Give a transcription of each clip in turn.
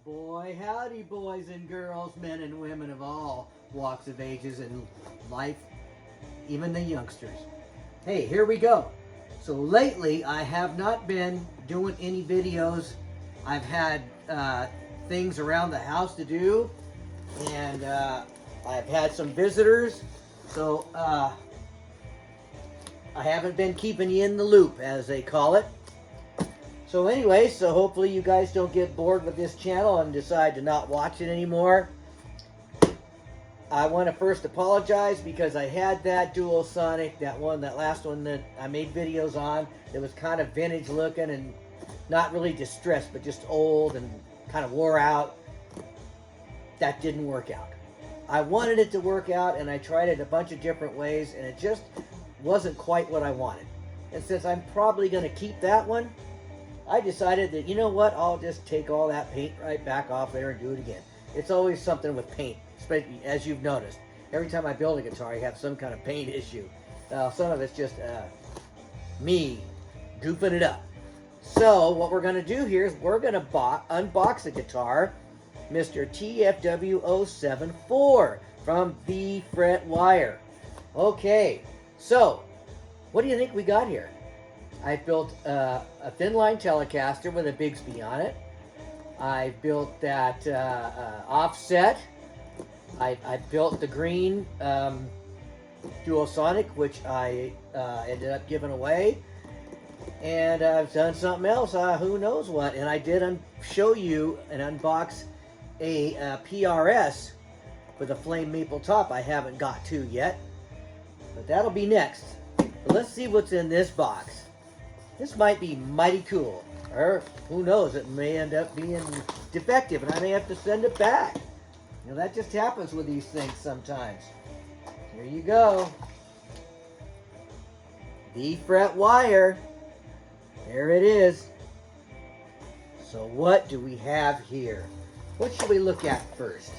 boy, howdy boys and girls, men and women of all walks of ages and life, even the youngsters. Hey, here we go. So lately I have not been doing any videos. I've had things around the house to do, and I've had some visitors, so I haven't been keeping you in the loop, as they call it. So anyway, so hopefully you guys don't get bored with this channel and decide to not watch it anymore. I want to first apologize because I had that Dualsonic, that last one that I made videos on, that was kind of vintage looking and not really distressed, but just old and kind of wore out. That didn't work out. I wanted it to work out, and I tried it a bunch of different ways, and it just wasn't quite what I wanted. And since I'm probably going to keep that one, I decided that, you know what, I'll just take all that paint right back off there and do it again. It's always something with paint, especially as you've noticed. Every time I build a guitar, I have some kind of paint issue. Some of it's just me goofing it up. So what we're going to do here is we're going to unbox a guitar, Mr. TFW074 from The Fret Wire. Okay, so what do you think we got here? I built a thin line Telecaster with a Bigsby on it. I built that offset. I built the green Dualsonic, which I ended up giving away. And I've done something else, who knows what. And I did show you and unbox a PRS with a flame maple top I haven't got to yet. But that'll be next. But let's see what's in this box. This might be mighty cool, or who knows, it may end up being defective and I may have to send it back. You know, that just happens with these things sometimes. Here you go. The Fret Wire. There it is. So what do we have here? What should we look at first?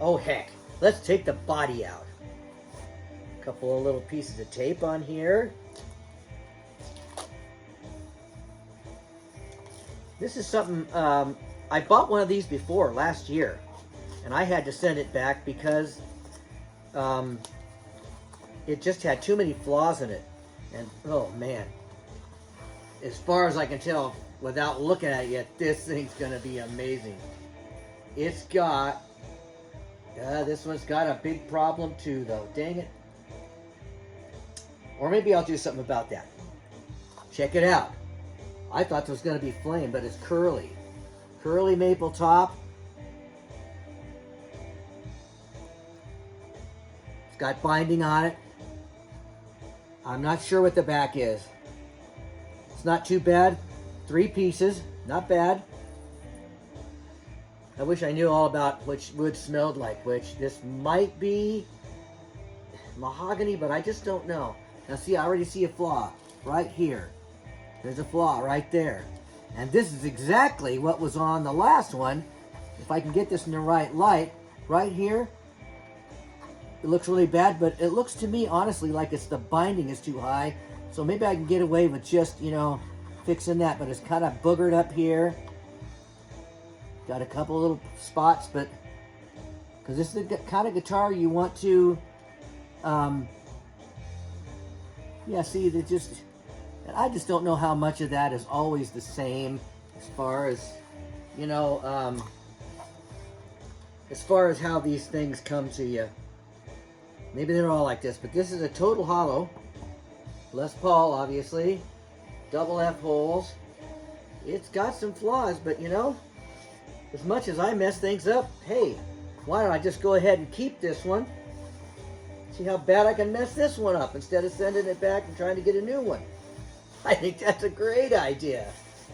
Oh heck, let's take the body out. A couple of little pieces of tape on here. This is something, I bought one of these before last year, and I had to send it back because it just had too many flaws in it. And oh man, as far as I can tell without looking at it yet, this thing's gonna be amazing. It's got, this one's got a big problem too though, dang it. Or maybe I'll do something about that. Check it out. I thought this was going to be flame, but it's curly. Curly maple top. It's got binding on it. I'm not sure what the back is. It's not too bad. 3 pieces, not bad. I wish I knew all about which wood smelled like which. This might be mahogany, but I just don't know. Now see, I already see a flaw right here. There's a flaw right there. And this is exactly what was on the last one. If I can get this in the right light, right here, it looks really bad, but it looks to me, honestly, like it's the binding is too high. So maybe I can get away with just, you know, fixing that, but it's kind of boogered up here. Got a couple little spots, but because this is the kind of guitar you want to, yeah, see, they just, and I just don't know how much of that is always the same as far as, you know, as far as how these things come to you. Maybe they're all like this, but this is a total hollow. Les Paul, obviously. Double F holes. It's got some flaws, but you know, as much as I mess things up, hey, why don't I just go ahead and keep this one? See how bad I can mess this one up instead of sending it back and trying to get a new one. I think that's a great idea.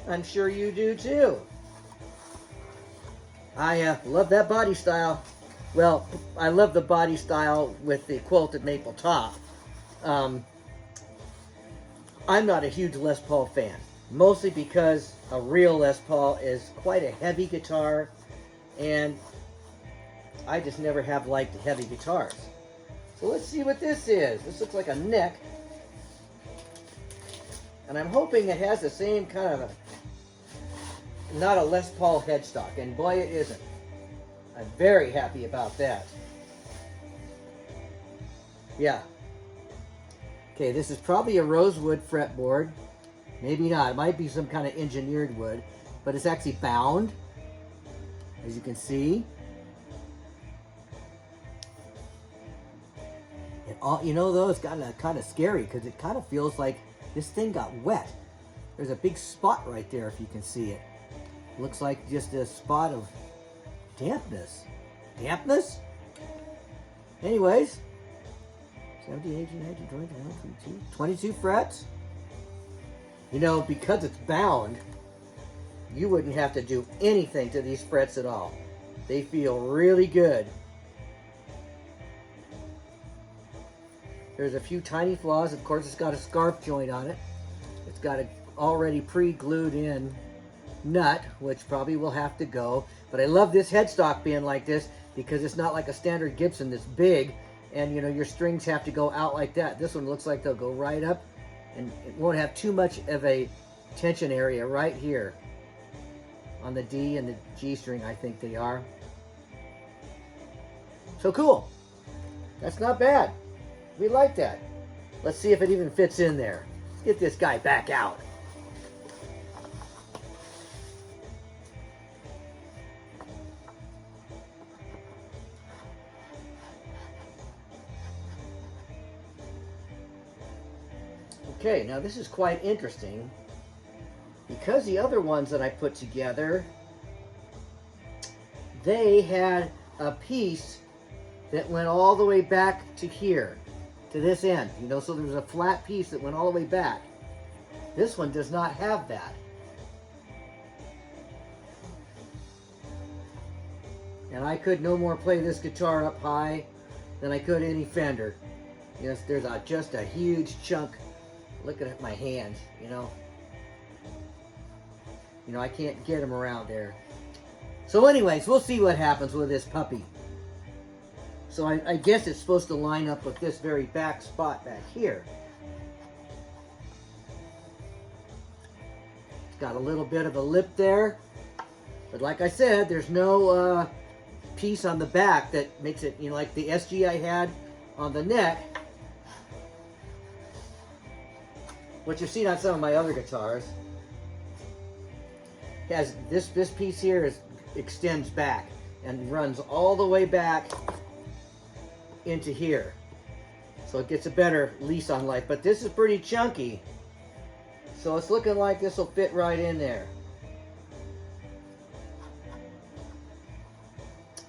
I'm sure you do too. I love that body style. Well, I love the body style with the quilted maple top. I'm not a huge Les Paul fan, mostly because a real Les Paul is quite a heavy guitar, and I just never have liked heavy guitars. So let's see what this is. This looks like a neck. And I'm hoping it has the same kind of a not a Les Paul headstock, and boy it isn't. I'm very happy about that. Yeah. Okay, this is probably a rosewood fretboard. Maybe not. It might be some kind of engineered wood, but it's actually bound, as you can see. And all, you know, though, it's kind of scary because it kind of feels like this thing got wet. There's a big spot right there, if you can see it. Looks like just a spot of dampness. Dampness? Anyways, 17, 18, 19, 20, 21, 22, 22 frets. You know, because it's bound, you wouldn't have to do anything to these frets at all. They feel really good. There's a few tiny flaws. Of course, it's got a scarf joint on it. It's got a already pre-glued in nut, which probably will have to go. But I love this headstock being like this because it's not like a standard Gibson that's big and, you know, your strings have to go out like that. This one looks like they'll go right up and it won't have too much of a tension area right here on the D and the G string. I think they are. So cool. That's not bad. We like that. Let's see if it even fits in there. Let's get this guy back out. Okay, now this is quite interesting because the other ones that I put together, they had a piece that went all the way back to here, to this end, you know, so there was a flat piece that went all the way back. This one does not have that. And I could no more play this guitar up high than I could any Fender. Yes, there's just a huge chunk. Look at my hands, you know. You know, I can't get them around there. So anyways, we'll see what happens with this puppy. So I guess it's supposed to line up with this very back spot back here. It's got a little bit of a lip there. But like I said, there's no piece on the back that makes it, you know, like the SG I had on the neck, what you've seen on some of my other guitars, has this piece here extends back and runs all the way back into here. So it gets a better lease on life. But this is pretty chunky. So it's looking like this will fit right in there.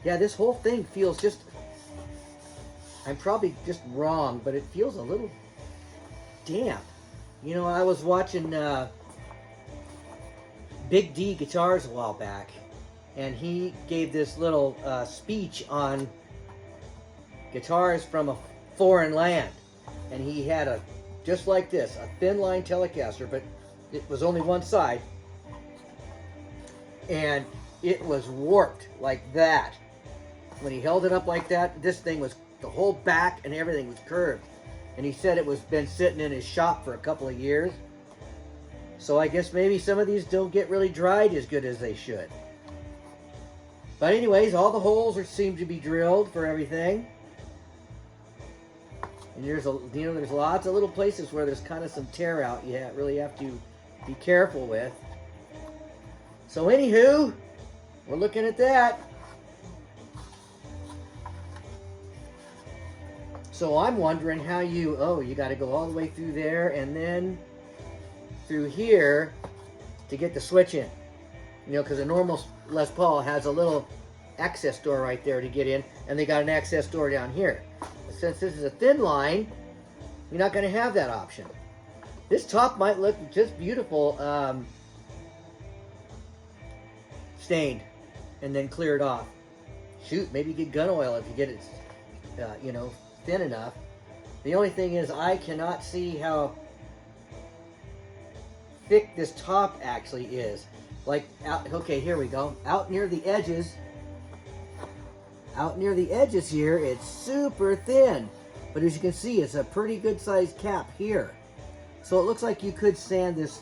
Yeah, this whole thing feels just, I'm probably just wrong, but it feels a little damp. You know, I was watching Big D Guitars a while back, and he gave this little speech on guitars from a foreign land. And he had just like this, a thin line Telecaster, but it was only one side. And it was warped like that. When he held it up like that, this thing was, the whole back and everything was curved. And he said it was been sitting in his shop for a couple of years. So I guess maybe some of these don't get really dried as good as they should. But anyways, all the holes seem to be drilled for everything. And there's there's lots of little places where there's kind of some tear out you really have to be careful with. So anywho, we're looking at that. So I'm wondering how you got to go all the way through there and then through here to get the switch in. You know, because a normal Les Paul has a little access door right there to get in, and they got an access door down here. But since this is a thin line, you're not going to have that option. This top might look just beautiful stained and then cleared off. Shoot, maybe get gun oil if you get it, you know, thin enough. The only thing is I cannot see how thick this top actually is. Like, okay, here we go. Out near the edges here, it's super thin. But as you can see, it's a pretty good sized cap here. So it looks like you could sand this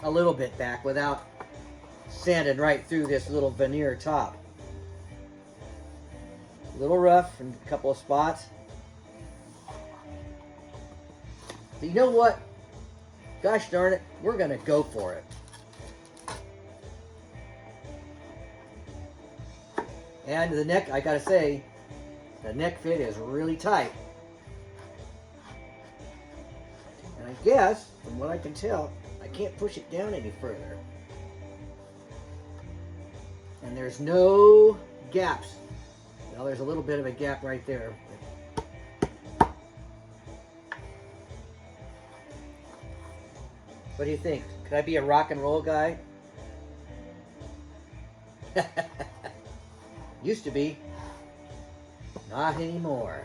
a little bit back without sanding right through this little veneer top. A little rough in a couple of spots. But you know what? Gosh darn it, we're going to go for it. And the neck, I gotta say, the neck fit is really tight. And I guess, from what I can tell, I can't push it down any further. And there's no gaps. Well, there's a little bit of a gap right there. What do you think? Could I be a rock and roll guy? Used to be. Not anymore.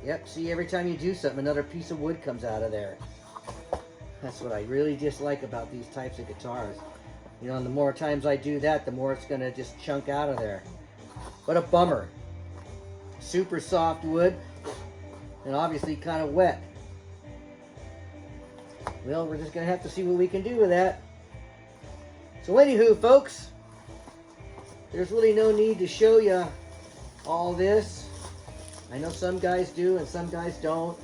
Yep, see, every time you do something, another piece of wood comes out of there. That's what I really dislike about these types of guitars. You know, and the more times I do that, the more it's going to just chunk out of there. What a bummer. Super soft wood, and obviously kind of wet. Well, we're just going to have to see what we can do with that. So anywho, folks, there's really no need to show you all this. I know some guys do and some guys don't.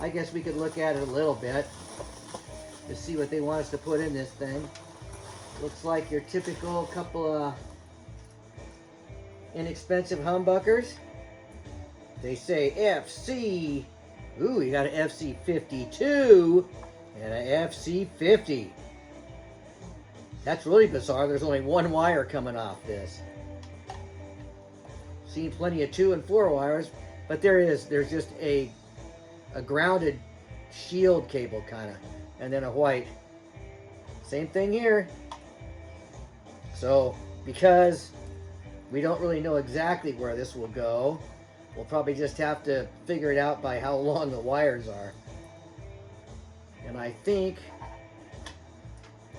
I guess we could look at it a little bit to see what they want us to put in this thing. Looks like your typical couple of inexpensive humbuckers. They say FC. Ooh, you got an FC52 and an FC50. That's really bizarre. There's only one wire coming off this. Seen plenty of 2 and 4 wires, but there's just a grounded shield cable kind of, and then a white. Same thing here. So because we don't really know exactly where this will go, we'll probably just have to figure it out by how long the wires are. And I think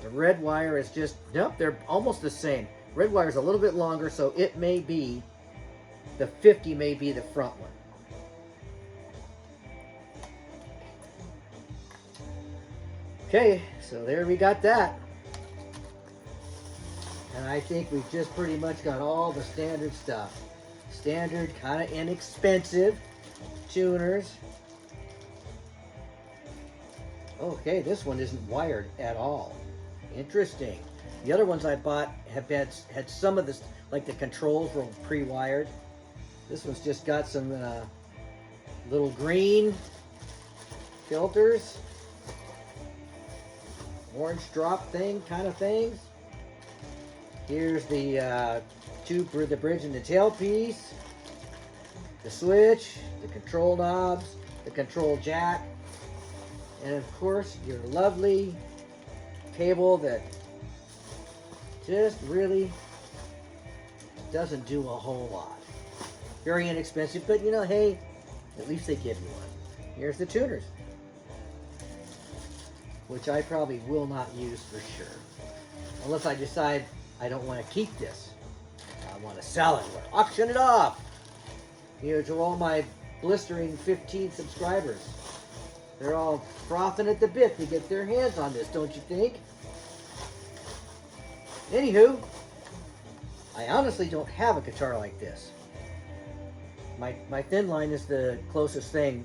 the red wire is just, nope, they're almost the same. Red wire is a little bit longer, so it may be, the 50 may be the front one. Okay, so there we got that. And I think we've just pretty much got all the standard stuff. Standard, kind of inexpensive tuners. Okay, this one isn't wired at all. Interesting. The other ones I bought have had some of this, like the controls were pre-wired. This one's just got some little green filters, orange drop thing kind of things. Here's the tube for the bridge and the tailpiece, the switch, the control knobs, the control jack, and of course your lovely cable that just really doesn't do a whole lot. Very inexpensive, but you know, hey, at least they give you one. Here's the tuners, which I probably will not use for sure, unless I decide I don't want to keep this. I want to sell it or auction it off. You know, to all my blistering 15 subscribers. They're all frothing at the bit to get their hands on this, don't you think? Anywho, I honestly don't have a guitar like this. My thin line is the closest thing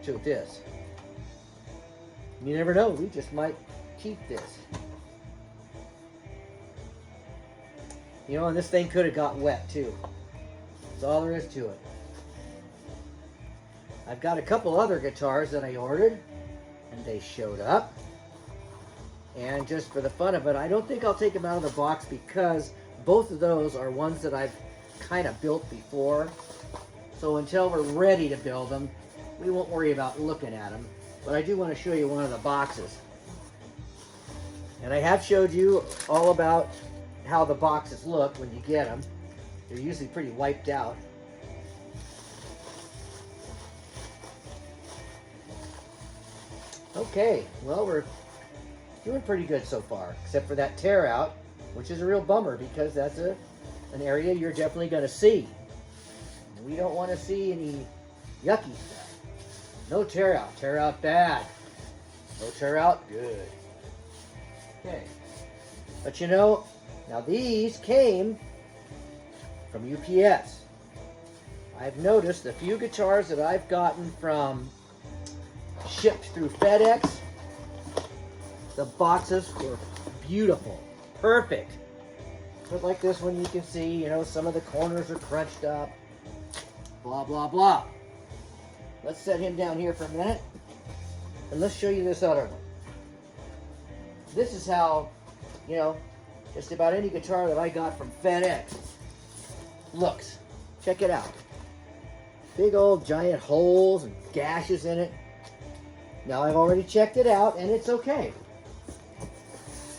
to this. You never know, we just might keep this. You know, and this thing could have got wet too. That's all there is to it. I've got a couple other guitars that I ordered, and they showed up. And just for the fun of it, I don't think I'll take them out of the box because both of those are ones that I've kind of built before. So until we're ready to build them, we won't worry about looking at them. But I do want to show you one of the boxes. And I have showed you all about how the boxes look when you get them. They're usually pretty wiped out. Okay, well, we're doing pretty good so far, except for that tear out, which is a real bummer because that's an area you're definitely going to see. We don't want to see any yucky stuff. No tear out bad. No tear out? Good. Okay. But you know, now these came from UPS. I've noticed the few guitars that I've gotten from shipped through FedEx, the boxes were beautiful, perfect. But like this one, you can see, you know, some of the corners are crunched up, blah, blah, blah. Let's set him down here for a minute, and let's show you this other one. This is how, you know, just about any guitar that I got from FedEx looks. Check it out. Big old giant holes and gashes in it. Now I've already checked it out, and it's okay.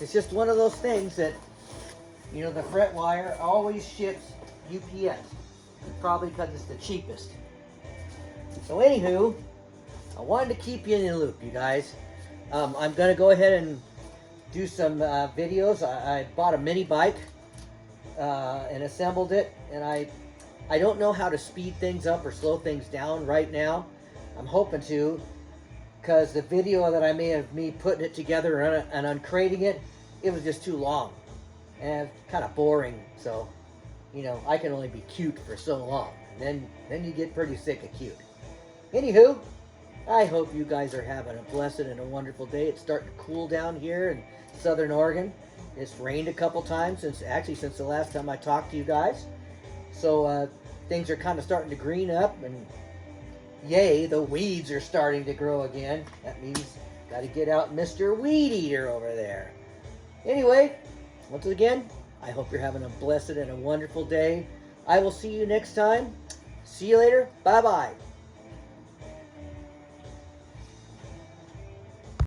It's just one of those things that, you know, the fret wire always ships UPS. Probably because it's the cheapest. So anywho, I wanted to keep you in the loop, you guys. I'm going to go ahead and do some videos. I bought a mini bike and assembled it, and I don't know how to speed things up or slow things down right now. I'm hoping to, because the video that I made of me putting it together and uncrating it, it was just too long and kind of boring. So, you know, I can only be cute for so long. And then you get pretty sick of cute. Anywho, I hope you guys are having a blessed and a wonderful day. It's starting to cool down here in Southern Oregon. It's rained a couple times since the last time I talked to you guys. So things are kind of starting to green up, and yay, the weeds are starting to grow again. That means got to get out Mr. Weed Eater over there. Anyway, once again, I hope you're having a blessed and a wonderful day. I will see you next time. See you later. Bye-bye.